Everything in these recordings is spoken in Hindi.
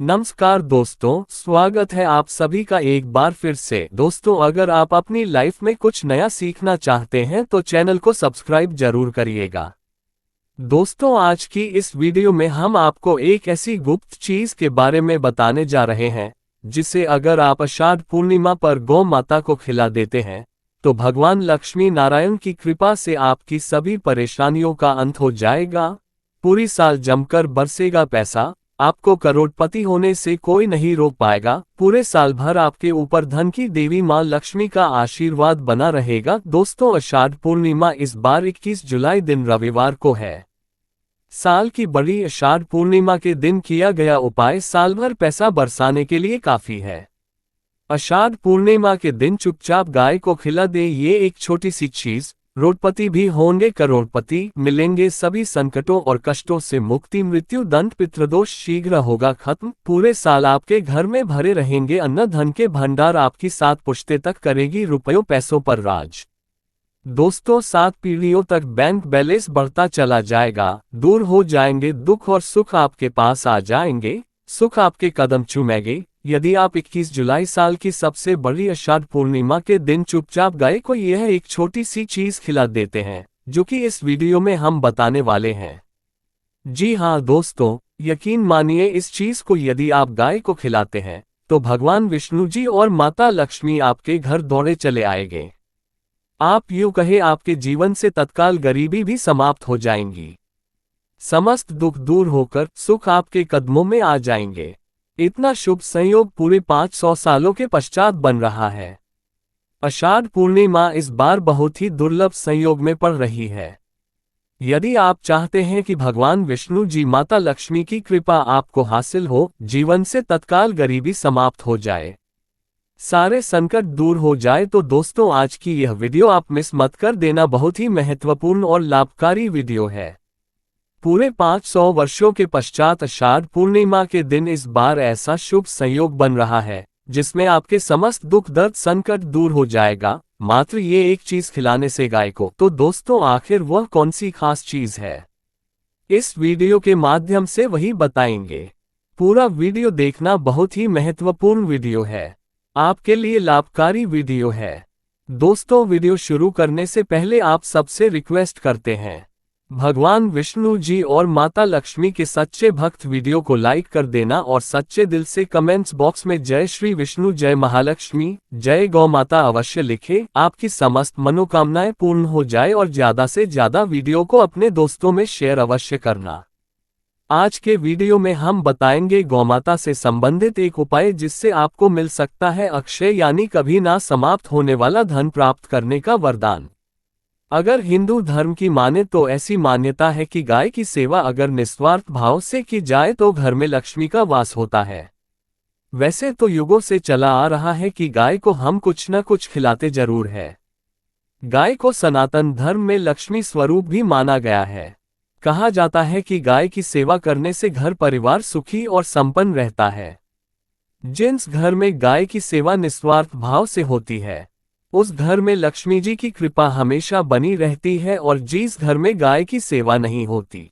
नमस्कार दोस्तों, स्वागत है आप सभी का एक बार फिर से। दोस्तों, अगर आप अपनी लाइफ में कुछ नया सीखना चाहते हैं तो चैनल को सब्सक्राइब जरूर करिएगा। दोस्तों, आज की इस वीडियो में हम आपको एक ऐसी गुप्त चीज के बारे में बताने जा रहे हैं जिसे अगर आप आषाढ़ पूर्णिमा पर गौ माता को खिला देते हैं तो भगवान लक्ष्मी नारायण की कृपा से आपकी सभी परेशानियों का अंत हो जाएगा। पूरी साल जमकर बरसेगा पैसा, आपको करोड़पति होने से कोई नहीं रोक पाएगा। पूरे साल भर आपके ऊपर धन की देवी मां लक्ष्मी का आशीर्वाद बना रहेगा। दोस्तों, आषाढ़ पूर्णिमा इस बार 21 जुलाई दिन रविवार को है। साल की बड़ी आषाढ़ पूर्णिमा के दिन किया गया उपाय साल भर पैसा बरसाने के लिए काफी है। आषाढ़ पूर्णिमा के दिन चुपचाप गाय को खिला दे ये एक छोटी सी चीज, रोडपति भी होंगे करोड़पति, मिलेंगे सभी संकटों और कष्टों से मुक्ति, मृत्यु दंड पितृदोष शीघ्र होगा खत्म। पूरे साल आपके घर में भरे रहेंगे अन्न धन के भंडार, आपकी 7 पुश्ते तक करेगी रुपयों पैसों पर राज। दोस्तों, 7 पीढ़ियों तक बैंक बैलेंस बढ़ता चला जाएगा, दूर हो जाएंगे दुख और सुख आपके पास आ जाएंगे, सुख आपके कदम चूमेंगे। यदि आप 21 जुलाई साल की सबसे बड़ी आषाढ़ पूर्णिमा के दिन चुपचाप गाय को यह एक छोटी सी चीज खिला देते हैं जो कि इस वीडियो में हम बताने वाले हैं। जी हाँ दोस्तों, यकीन मानिए, इस चीज को यदि आप गाय को खिलाते हैं तो भगवान विष्णु जी और माता लक्ष्मी आपके घर दौड़े चले आएंगे। आप यूं कहे आपके जीवन से तत्काल गरीबी भी समाप्त हो जाएंगी, समस्त दुख दूर होकर सुख आपके कदमों में आ जाएंगे। इतना शुभ संयोग पूरे 500 सालों के पश्चात बन रहा है। आषाढ़ पूर्णिमा इस बार बहुत ही दुर्लभ संयोग में पड़ रही है। यदि आप चाहते हैं कि भगवान विष्णु जी माता लक्ष्मी की कृपा आपको हासिल हो, जीवन से तत्काल गरीबी समाप्त हो जाए, सारे संकट दूर हो जाए, तो दोस्तों आज की यह वीडियो आप मिस मत कर देना। बहुत ही महत्वपूर्ण और लाभकारी वीडियो है। पूरे 500 वर्षों के पश्चात आषाढ़ पूर्णिमा के दिन इस बार ऐसा शुभ संयोग बन रहा है जिसमें आपके समस्त दुख दर्द संकट दूर हो जाएगा, मात्र ये एक चीज खिलाने से गाय को। तो दोस्तों, आखिर वह कौन सी खास चीज है, इस वीडियो के माध्यम से वही बताएंगे। पूरा वीडियो देखना, बहुत ही महत्वपूर्ण वीडियो है, आपके लिए लाभकारी वीडियो है। दोस्तों, वीडियो शुरू करने से पहले आप सबसे रिक्वेस्ट करते हैं, भगवान विष्णु जी और माता लक्ष्मी के सच्चे भक्त वीडियो को लाइक कर देना और सच्चे दिल से कमेंट्स बॉक्स में जय श्री विष्णु, जय महालक्ष्मी, जय गौ माता अवश्य लिखें। आपकी समस्त मनोकामनाएं पूर्ण हो जाए और ज्यादा से ज्यादा वीडियो को अपने दोस्तों में शेयर अवश्य करना। आज के वीडियो में हम बताएंगे गौमाता से संबंधित एक उपाय जिससे आपको मिल सकता है अक्षय यानी कभी ना समाप्त होने वाला धन प्राप्त करने का वरदान। अगर हिंदू धर्म की माने तो ऐसी मान्यता है कि गाय की सेवा अगर निस्वार्थ भाव से की जाए तो घर में लक्ष्मी का वास होता है। वैसे तो युगों से चला आ रहा है कि गाय को हम कुछ न कुछ खिलाते जरूर है। गाय को सनातन धर्म में लक्ष्मी स्वरूप भी माना गया है। कहा जाता है कि गाय की सेवा करने से घर परिवार सुखी और संपन्न रहता है। जिस घर में गाय की सेवा निस्वार्थ भाव से होती है उस घर में लक्ष्मी जी की कृपा हमेशा बनी रहती है, और जिस घर में गाय की सेवा नहीं होती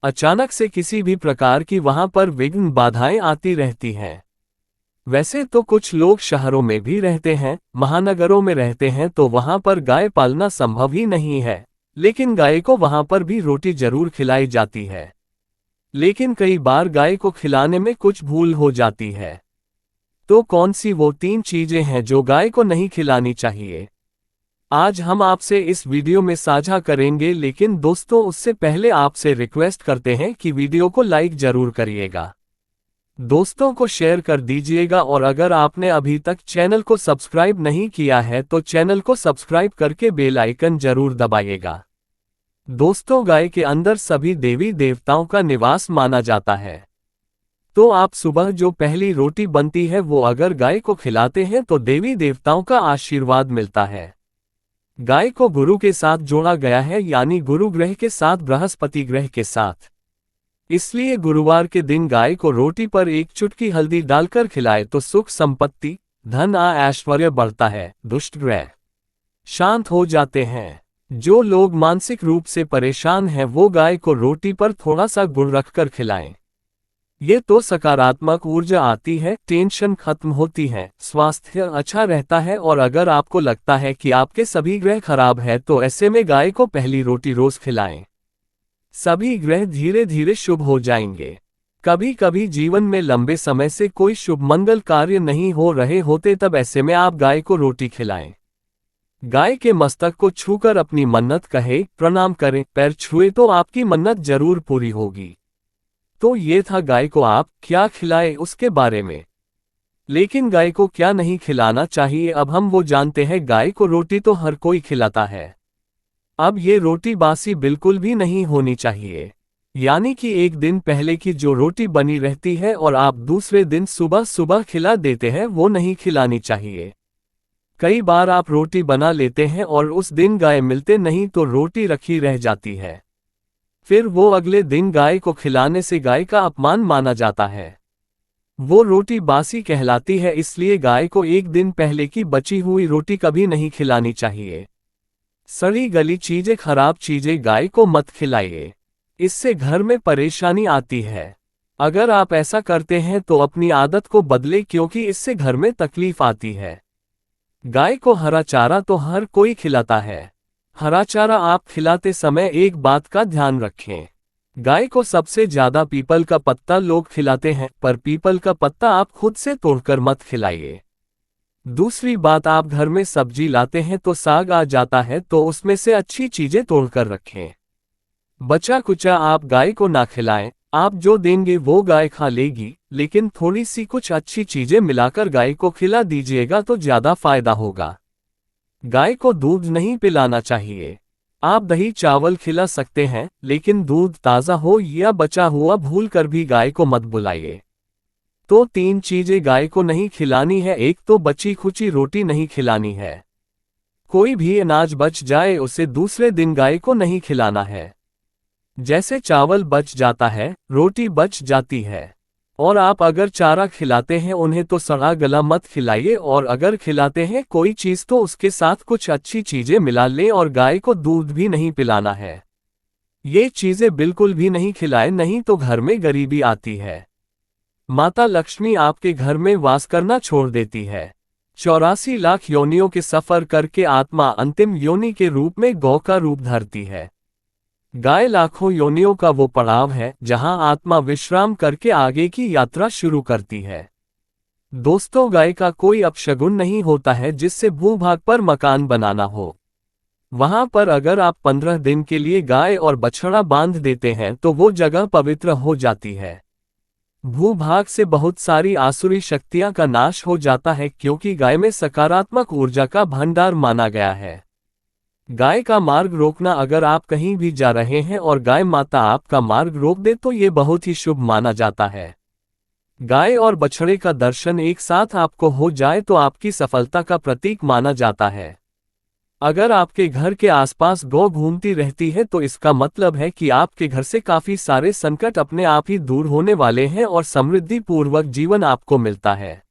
अचानक से किसी भी प्रकार की वहां पर विघ्न बाधाएं आती रहती हैं। वैसे तो कुछ लोग शहरों में भी रहते हैं, महानगरों में रहते हैं, तो वहां पर गाय पालना संभव ही नहीं है, लेकिन गाय को वहां पर भी रोटी जरूर खिलाई जाती है। लेकिन कई बार गाय को खिलाने में कुछ भूल हो जाती है। तो कौन सी वो 3 चीजें हैं जो गाय को नहीं खिलानी चाहिए, आज हम आपसे इस वीडियो में साझा करेंगे। लेकिन दोस्तों, उससे पहले आपसे रिक्वेस्ट करते हैं कि वीडियो को लाइक जरूर करिएगा, दोस्तों को शेयर कर दीजिएगा, और अगर आपने अभी तक चैनल को सब्सक्राइब नहीं किया है तो चैनल को सब्सक्राइब करके बेल आइकन जरूर दबाइएगा। दोस्तों, गाय के अंदर सभी देवी देवताओं का निवास माना जाता है, तो आप सुबह जो पहली रोटी बनती है वो अगर गाय को खिलाते हैं तो देवी देवताओं का आशीर्वाद मिलता है। गाय को गुरु के साथ जोड़ा गया है, यानी गुरु ग्रह के साथ, बृहस्पति ग्रह के साथ। इसलिए गुरुवार के दिन गाय को रोटी पर एक चुटकी हल्दी डालकर खिलाए तो सुख संपत्ति धन ऐश्वर्य बढ़ता है, दुष्ट ग्रह शांत हो जाते हैं। जो लोग मानसिक रूप से परेशान हैं वो गाय को रोटी पर थोड़ा सा गुड़ रखकर खिलाएं। ये तो सकारात्मक ऊर्जा आती है, टेंशन खत्म होती है, स्वास्थ्य अच्छा रहता है। और अगर आपको लगता है कि आपके सभी ग्रह खराब है तो ऐसे में गाय को पहली रोटी रोज खिलाएं। सभी ग्रह धीरे धीरे शुभ हो जाएंगे। कभी कभी जीवन में लंबे समय से कोई शुभ मंगल कार्य नहीं हो रहे होते, तब ऐसे में आप गाय को रोटी खिलाएं। गाय के मस्तक को छूकर अपनी मन्नत कहे, प्रणाम करें, पैर छुए तो आपकी मन्नत जरूर पूरी होगी। तो ये था गाय को आप क्या खिलाए उसके बारे में। लेकिन गाय को क्या नहीं खिलाना चाहिए, अब हम वो जानते हैं। गाय को रोटी तो हर कोई खिलाता है। अब ये रोटी बासी बिल्कुल भी नहीं होनी चाहिए। यानी कि एक दिन पहले की जो रोटी बनी रहती है और आप दूसरे दिन सुबह सुबह खिला देते हैं, वो नहीं खिलानी चाहिए। कई बार आप रोटी बना लेते हैं और उस दिन गाय मिलते नहीं तो रोटी रखी रह जाती है। फिर वो अगले दिन गाय को खिलाने से गाय का अपमान माना जाता है। वो रोटी बासी कहलाती है, इसलिए गाय को एक दिन पहले की बची हुई रोटी कभी नहीं खिलानी चाहिए। सड़ी गली चीजें, खराब चीजें गाय को मत खिलाइए, इससे घर में परेशानी आती है। अगर आप ऐसा करते हैं तो अपनी आदत को बदले, क्योंकि इससे घर में तकलीफ आती है। गाय को हरा चारा तो हर कोई खिलाता है। हरा चारा आप खिलाते समय एक बात का ध्यान रखें। गाय को सबसे ज्यादा पीपल का पत्ता लोग खिलाते हैं, पर पीपल का पत्ता आप खुद से तोड़कर मत खिलाइए। दूसरी बात, आप घर में सब्जी लाते हैं तो साग आ जाता है तो उसमें से अच्छी चीजें तोड़कर रखें। बचा कुचा आप गाय को ना खिलाएं। आप जो देंगे वो गाय खा लेगी, लेकिन थोड़ी सी कुछ अच्छी चीजें मिलाकर गाय को खिला दीजिएगा तो ज्यादा फायदा होगा। गाय को दूध नहीं पिलाना चाहिए। आप दही चावल खिला सकते हैं, लेकिन दूध ताज़ा हो या बचा हुआ भूलकर भी गाय को मत बुलाइए। तो 3 चीजें गाय को नहीं खिलानी है। एक तो बची खुची रोटी नहीं खिलानी है। कोई भी अनाज बच जाए उसे दूसरे दिन गाय को नहीं खिलाना है। जैसे चावल बच जाता है, रोटी बच जाती है। और आप अगर चारा खिलाते हैं उन्हें तो सड़ा गला मत खिलाइए, और अगर खिलाते हैं कोई चीज़ तो उसके साथ कुछ अच्छी चीज़ें मिला लें। और गाय को दूध भी नहीं पिलाना है। ये चीज़ें बिल्कुल भी नहीं खिलाएं, नहीं तो घर में गरीबी आती है। माता लक्ष्मी आपके घर में वास करना छोड़ देती है। 84 लाख योनियों के सफर करके आत्मा अंतिम योनि के रूप में गौ का रूप धरती है। गाय लाखों योनियों का वो पड़ाव है जहां आत्मा विश्राम करके आगे की यात्रा शुरू करती है। दोस्तों, गाय का कोई अपशगुन नहीं होता है जिससे भूभाग पर मकान बनाना हो। वहां पर अगर आप 15 दिन के लिए गाय और बछड़ा बांध देते हैं तो वो जगह पवित्र हो जाती है। भूभाग से बहुत सारी आसुरी शक्तियां का नाश हो जाता है, क्योंकि गाय में सकारात्मक ऊर्जा का भंडार माना गया है। गाय का मार्ग रोकना, अगर आप कहीं भी जा रहे हैं और गाय माता आपका मार्ग रोक दे तो ये बहुत ही शुभ माना जाता है। गाय और बछड़े का दर्शन एक साथ आपको हो जाए तो आपकी सफलता का प्रतीक माना जाता है। अगर आपके घर के आसपास गौ घूमती रहती है तो इसका मतलब है कि आपके घर से काफी सारे संकट अपने आप ही दूर होने वाले हैं और समृद्धि पूर्वक जीवन आपको मिलता है।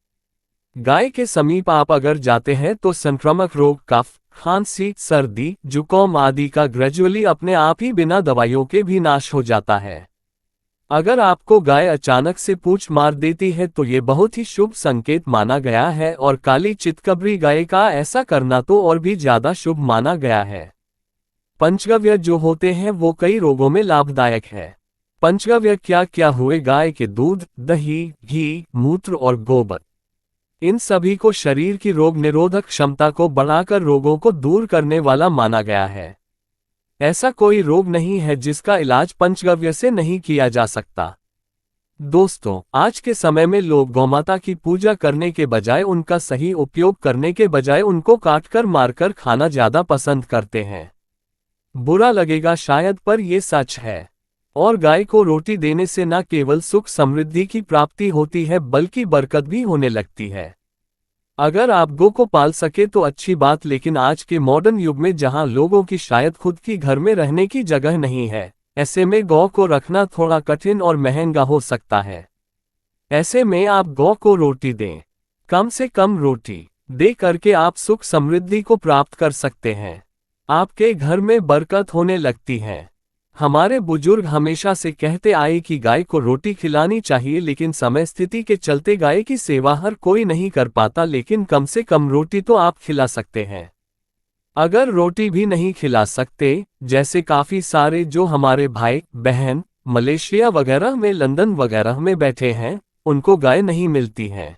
गाय के समीप आप अगर जाते हैं तो संक्रामक रोग, कफ, खांसी, सर्दी, जुकाम आदि का ग्रेजुअली अपने आप ही बिना दवाइयों के भी नाश हो जाता है। अगर आपको गाय अचानक से पूंछ मार देती है तो ये बहुत ही शुभ संकेत माना गया है, और काली चितकबरी गाय का ऐसा करना तो और भी ज्यादा शुभ माना गया है। पंचगव्य जो होते हैं वो कई रोगों में लाभदायक है। पंचगव्य क्या क्या हुए? गाय के दूध, दही, घी, मूत्र और गोबर। इन सभी को शरीर की रोग निरोधक क्षमता को बढ़ाकर रोगों को दूर करने वाला माना गया है। ऐसा कोई रोग नहीं है जिसका इलाज पंचगव्य से नहीं किया जा सकता। दोस्तों, आज के समय में लोग गौमाता की पूजा करने के बजाय, उनका सही उपयोग करने के बजाय उनको काटकर मारकर खाना ज्यादा पसंद करते हैं। बुरा लगेगा शायद, पर ये सच है। और गाय को रोटी देने से न केवल सुख समृद्धि की प्राप्ति होती है बल्कि बरकत भी होने लगती है। अगर आप गौ को पाल सके तो अच्छी बात, लेकिन आज के मॉडर्न युग में जहां लोगों की शायद खुद की घर में रहने की जगह नहीं है, ऐसे में गौ को रखना थोड़ा कठिन और महंगा हो सकता है। ऐसे में आप गौ को रोटी दें। कम से कम रोटी दे करके आप सुख समृद्धि को प्राप्त कर सकते हैं। आपके घर में बरकत होने लगती है। हमारे बुजुर्ग हमेशा से कहते आए कि गाय को रोटी खिलानी चाहिए, लेकिन समय स्थिति के चलते गाय की सेवा हर कोई नहीं कर पाता, लेकिन कम से कम रोटी तो आप खिला सकते हैं। अगर रोटी भी नहीं खिला सकते, जैसे काफी सारे जो हमारे भाई बहन मलेशिया वगैरह में, लंदन वगैरह में बैठे हैं, उनको गाय नहीं मिलती है।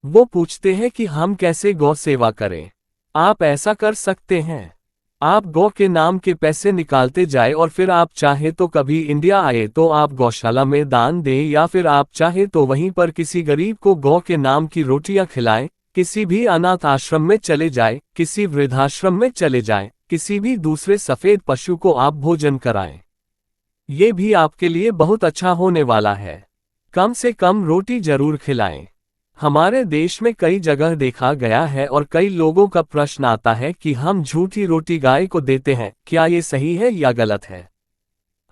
वो पूछते हैं कि हम कैसे गौ सेवा करें। आप ऐसा कर सकते हैं, आप गौ के नाम के पैसे निकालते जाए और फिर आप चाहे तो कभी इंडिया आए तो आप गौशाला में दान दें, या फिर आप चाहे तो वहीं पर किसी गरीब को गौ के नाम की रोटियां खिलाएं, किसी भी अनाथ आश्रम में चले जाए, किसी वृद्धाश्रम में चले जाएं, किसी भी दूसरे सफेद पशु को आप भोजन कराएं। ये भी आपके लिए बहुत अच्छा होने वाला है। कम से कम रोटी जरूर खिलाएं। हमारे देश में कई जगह देखा गया है और कई लोगों का प्रश्न आता है कि हम झूठी रोटी गाय को देते हैं, क्या ये सही है या गलत है?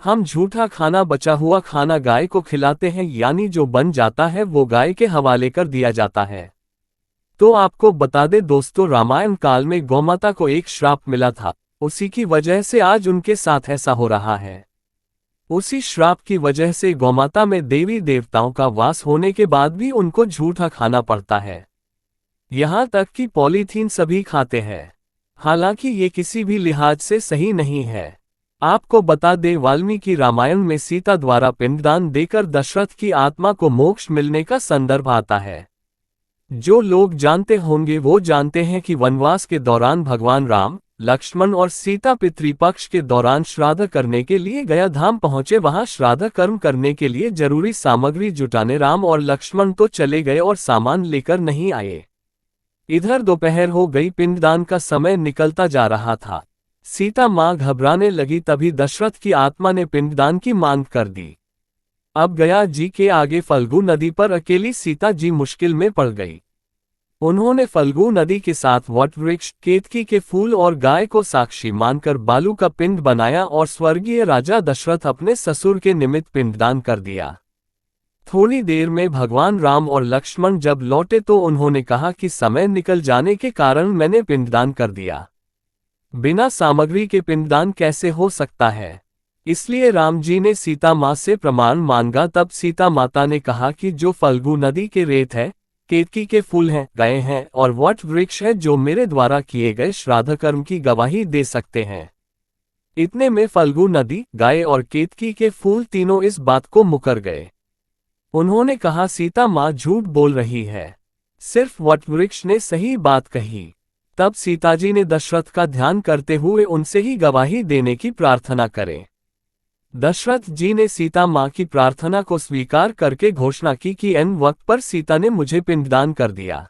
हम झूठा खाना, बचा हुआ खाना गाय को खिलाते हैं, यानी जो बन जाता है वो गाय के हवाले कर दिया जाता है। तो आपको बता दे दोस्तों, रामायण काल में गौमाता को एक श्राप मिला था, उसी की वजह से आज उनके साथ ऐसा हो रहा है। उसी श्राप की वजह से गौमाता में देवी देवताओं का वास होने के बाद भी उनको झूठा खाना पड़ता है। यहाँ तक कि पॉलीथीन सभी खाते हैं। हालांकि ये किसी भी लिहाज से सही नहीं है। आपको बता दे, वाल्मीकि रामायण में सीता द्वारा पिंडदान देकर दशरथ की आत्मा को मोक्ष मिलने का संदर्भ आता है। जो लोग जानते होंगे वो जानते हैं कि वनवास के दौरान भगवान राम, लक्ष्मण और सीता पितृपक्ष के दौरान श्राद्ध करने के लिए गया धाम पहुंचे। वहां श्राद्ध कर्म करने के लिए जरूरी सामग्री जुटाने राम और लक्ष्मण तो चले गए और सामान लेकर नहीं आए। इधर दोपहर हो गई, पिंडदान का समय निकलता जा रहा था। सीता मां घबराने लगी, तभी दशरथ की आत्मा ने पिंडदान की मांग कर दी। अब गया जी के आगे फल्गु नदी पर अकेली सीता जी मुश्किल में पड़ गई। उन्होंने फल्गु नदी के साथ वट वृक्ष, केतकी के फूल और गाय को साक्षी मानकर बालू का पिंड बनाया और स्वर्गीय राजा दशरथ अपने ससुर के निमित्त पिंडदान कर दिया। थोड़ी देर में भगवान राम और लक्ष्मण जब लौटे तो उन्होंने कहा कि समय निकल जाने के कारण मैंने पिंडदान कर दिया। बिना सामग्री के पिंडदान कैसे हो सकता है? इसलिए राम जी ने सीता माँ से प्रमाण मांगा। तब सीता माता ने कहा कि जो फल्गु नदी के रेत है, केतकी के फूल हैं, गाय हैं और वट वृक्ष है, जो मेरे द्वारा किए गए श्राद्ध कर्म की गवाही दे सकते हैं। इतने में फल्गु नदी, गाय और केतकी के फूल तीनों इस बात को मुकर गए। उन्होंने कहा, सीता माँ झूठ बोल रही है, सिर्फ वट वृक्ष ने सही बात कही। तब सीताजी ने दशरथ का ध्यान करते हुए उनसे ही गवाही देने की प्रार्थना करें। दशरथ जी ने सीता माँ की प्रार्थना को स्वीकार करके घोषणा की कि एन वक्त पर सीता ने मुझे पिंडदान कर दिया।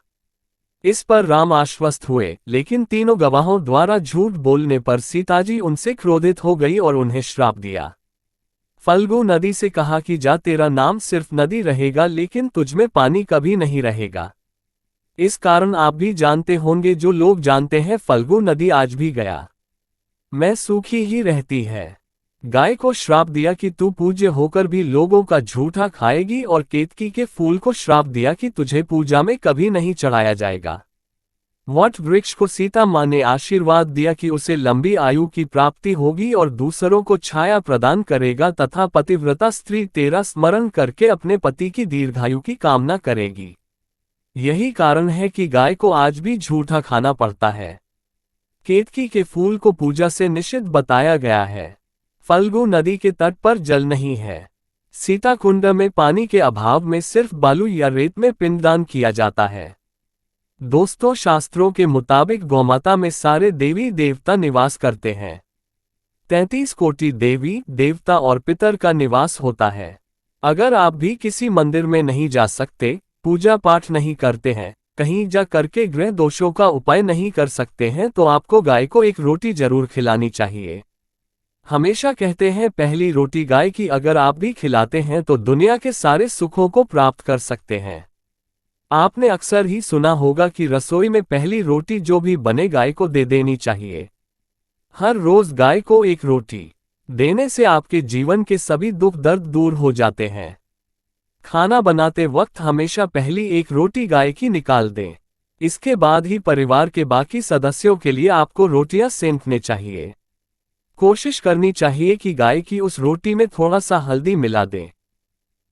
इस पर राम आश्वस्त हुए, लेकिन तीनों गवाहों द्वारा झूठ बोलने पर सीताजी उनसे क्रोधित हो गई और उन्हें श्राप दिया। फल्गु नदी से कहा कि जा, तेरा नाम सिर्फ नदी रहेगा, लेकिन तुझमें पानी कभी नहीं रहेगा। इस कारण आप भी जानते होंगे, जो लोग जानते हैं, फल्गु नदी आज भी गया में सूखी ही रहती है। गाय को श्राप दिया कि तू पूज्य होकर भी लोगों का झूठा खाएगी, और केतकी के फूल को श्राप दिया कि तुझे पूजा में कभी नहीं चढ़ाया जाएगा। वट वृक्ष को सीता माँ ने आशीर्वाद दिया कि उसे लंबी आयु की प्राप्ति होगी और दूसरों को छाया प्रदान करेगा, तथा पतिव्रता स्त्री तेरा स्मरण करके अपने पति की दीर्घायु की कामना करेगी। यही कारण है कि गाय को आज भी झूठा खाना पड़ता है। केतकी के फूल को पूजा से निषिद्ध बताया गया है। फल्गु नदी के तट पर जल नहीं है। सीता कुंड में पानी के अभाव में सिर्फ बालू या रेत में पिंडदान किया जाता है। दोस्तों, शास्त्रों के मुताबिक गौमाता में सारे देवी देवता निवास करते हैं। 33 कोटि देवी देवता और पितर का निवास होता है। अगर आप भी किसी मंदिर में नहीं जा सकते, पूजा पाठ नहीं करते हैं, कहीं जा करके ग्रह दोषों का उपाय नहीं कर सकते हैं, तो आपको गाय को एक रोटी जरूर खिलानी चाहिए। हमेशा कहते हैं, पहली रोटी गाय की अगर आप भी खिलाते हैं तो दुनिया के सारे सुखों को प्राप्त कर सकते हैं। आपने अक्सर ही सुना होगा कि रसोई में पहली रोटी जो भी बने गाय को दे देनी चाहिए। हर रोज गाय को एक रोटी देने से आपके जीवन के सभी दुख दर्द दूर हो जाते हैं। खाना बनाते वक्त हमेशा पहली एक रोटी गाय की निकाल दें। इसके बाद ही परिवार के बाकी सदस्यों के लिए आपको रोटियां सेंकने चाहिए। कोशिश करनी चाहिए कि गाय की उस रोटी में थोड़ा सा हल्दी मिला दें।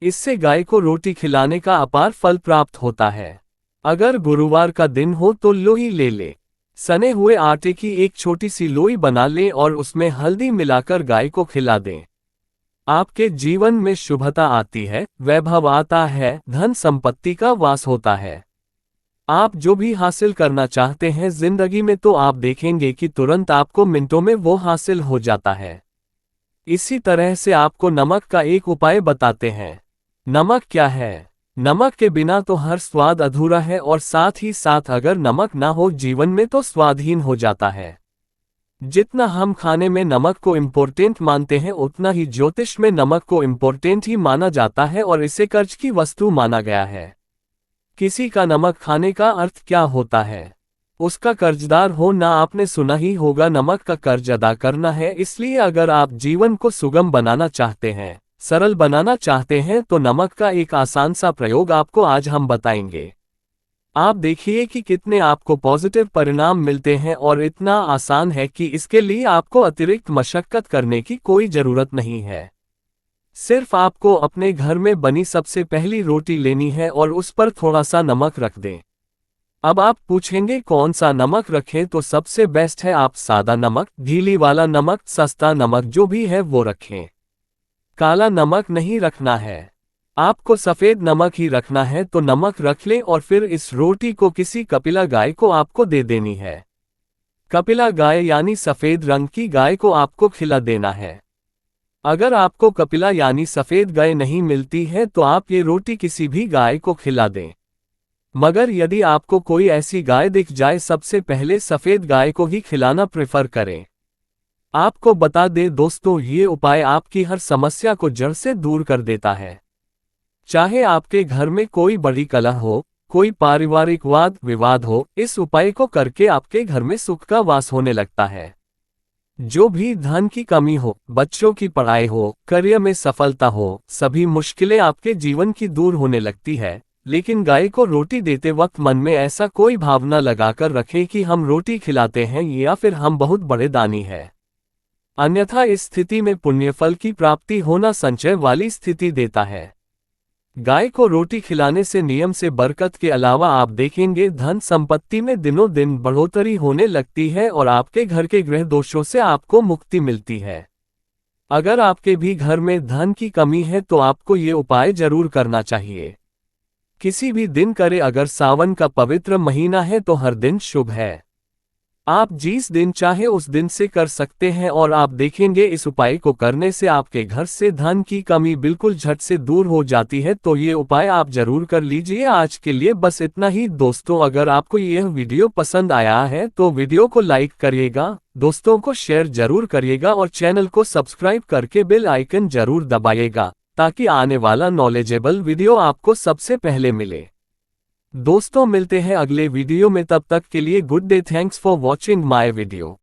इससे गाय को रोटी खिलाने का अपार फल प्राप्त होता है। अगर गुरुवार का दिन हो तो लोई ले ले। सने हुए आटे की एक छोटी सी लोई बना लें और उसमें हल्दी मिलाकर गाय को खिला दें। आपके जीवन में शुभता आती है, वैभव आता है, धन संपत्ति का वास होता है। आप जो भी हासिल करना चाहते हैं जिंदगी में तो आप देखेंगे कि तुरंत आपको मिनटों में वो हासिल हो जाता है। इसी तरह से आपको नमक का एक उपाय बताते हैं। नमक क्या है? नमक के बिना तो हर स्वाद अधूरा है और साथ ही साथ अगर नमक ना हो जीवन में तो स्वादहीन हो जाता है। जितना हम खाने में नमक को इम्पोर्टेंट मानते हैं उतना ही ज्योतिष में नमक को इम्पोर्टेंट ही माना जाता है और इसे कर्ज की वस्तु माना गया है। किसी का नमक खाने का अर्थ क्या होता है? उसका कर्जदार हो ना। आपने सुना ही होगा नमक का कर्ज अदा करना है। इसलिए अगर आप जीवन को सुगम बनाना चाहते हैं, सरल बनाना चाहते हैं तो नमक का एक आसान सा प्रयोग आपको आज हम बताएंगे। आप देखिए कि कितने आपको पॉजिटिव परिणाम मिलते हैं और इतना आसान है कि इसके लिए आपको अतिरिक्त मशक्कत करने की कोई जरूरत नहीं है। सिर्फ आपको अपने घर में बनी सबसे पहली रोटी लेनी है और उस पर थोड़ा सा नमक रख दें। अब आप पूछेंगे कौन सा नमक रखें, तो सबसे बेस्ट है आप सादा नमक, ढीली वाला नमक, सस्ता नमक जो भी है वो रखें। काला नमक नहीं रखना है, आपको सफेद नमक ही रखना है। तो नमक रख लें और फिर इस रोटी को किसी कपिला गाय को आपको दे देनी है। कपिला गाय यानी सफेद रंग की गाय को आपको खिला देना है। अगर आपको कपिला यानी सफेद गाय नहीं मिलती है तो आप ये रोटी किसी भी गाय को खिला दें। मगर यदि आपको कोई ऐसी गाय दिख जाए सबसे पहले सफेद गाय को ही खिलाना प्रेफर करें। आपको बता दें दोस्तों, ये उपाय आपकी हर समस्या को जड़ से दूर कर देता है। चाहे आपके घर में कोई बड़ी कलह हो, कोई पारिवारिक वाद विवाद हो, इस उपाय को करके आपके घर में सुख का वास होने लगता है। जो भी धन की कमी हो, बच्चों की पढ़ाई हो, करियर में सफलता हो, सभी मुश्किलें आपके जीवन की दूर होने लगती है। लेकिन गाय को रोटी देते वक्त मन में ऐसा कोई भावना लगाकर रखें कि हम रोटी खिलाते हैं या फिर हम बहुत बड़े दानी हैं। अन्यथा इस स्थिति में पुण्यफल की प्राप्ति होना संचय वाली स्थिति देता है। गाय को रोटी खिलाने से नियम से बरकत के अलावा आप देखेंगे धन संपत्ति में दिनों दिन बढ़ोतरी होने लगती है और आपके घर के ग्रह दोषों से आपको मुक्ति मिलती है। अगर आपके भी घर में धन की कमी है तो आपको ये उपाय जरूर करना चाहिए। किसी भी दिन करे, अगर सावन का पवित्र महीना है तो हर दिन शुभ है। आप जिस दिन चाहे उस दिन से कर सकते हैं और आप देखेंगे इस उपाय को करने से आपके घर से धन की कमी बिल्कुल झट से दूर हो जाती है। तो ये उपाय आप जरूर कर लीजिए। आज के लिए बस इतना ही दोस्तों। अगर आपको यह वीडियो पसंद आया है तो वीडियो को लाइक करिएगा, दोस्तों को शेयर जरूर करिएगा और चैनल को सब्सक्राइब करके बेल आइकन जरूर दबाइएगा ताकि आने वाला नॉलेजेबल वीडियो आपको सबसे पहले मिले। दोस्तों मिलते हैं अगले वीडियो में, तब तक के लिए good day. Thanks for watching my video.